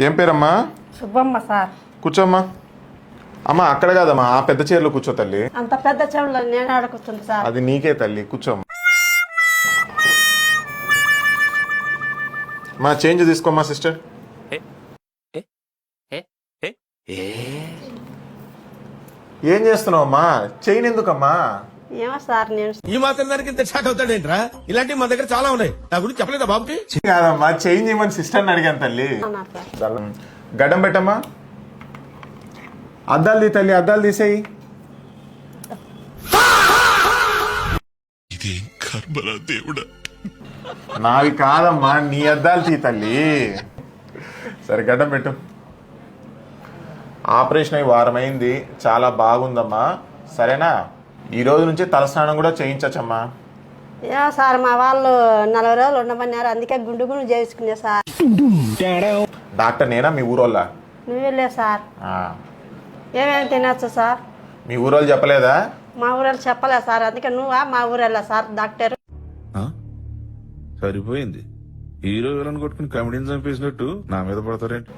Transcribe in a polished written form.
ఏం పేరమ్మా? శుభమ్మ సార్. కూర్చోమ్మా. అమ్మా అక్కడ కాదమ్మా, ఆ పెద్ద చైర్లో కూర్చో తల్లి. అంత పెద్ద చెవుల్లో నేను ఆడుకుంటుంది సార్. అది నీకే తల్లి, కూర్చోమ్మా. మా చేంజ్ తీసుకోమ్మా సిస్టర్. ఏం చేస్తున్నావమ్మా? చైన్ ఎందుకమ్మా? ఏమో సార్ నేను ఈ మాత్రం దానికి ఇంత షాక్ అవుతాడేంట్రా? ఇలాంటివి మా దగ్గర చాలా ఉన్నాయి. నా గురించి చెప్పలేదా బాబుకి? కాదమ్మా, చేంజ్ ఇవ్వమని సిస్టర్ని అడిగాను తల్లి. అవునా సార్. గడ్డం పెట్టమ్మా. అద్దాలు తీ తల్లి, అద్దాలు తీసేయి. నావి కాదమ్మా, నీ అద్దాలు తీ తల్లి. సరే గడ్డం పెట్టు. ఆపరేషన్ అయి వారమైంది, చాలా బాగుందమ్మా. సరేనా? ఈ రోజు నుంచి తలస్నానం కూడా చేయించచ్చమ్మా. ఏమో సార్ మా వాళ్ళు 40 రోజులు ఉండమన్నారు, అందుకే గుండు గుండు చేయించుకునే సార్. డాక్టర్ నేనా మీ ఊరోళ్ళ? నువ్వే సార్. ఏమేమి తినచ్చు సార్? మీ ఊరోళ్ళు చెప్పలేదా? మా ఊరెళ్ళి చెప్పలే సార్, అందుకే నువ్వా మా ఊరెళ్ళా సార్ డాక్టర్. సరిపోయింది. హీరో విలన్ కొట్టుకుని కమెడీని చంపేసినట్టు నా మీద పడతారేంటి?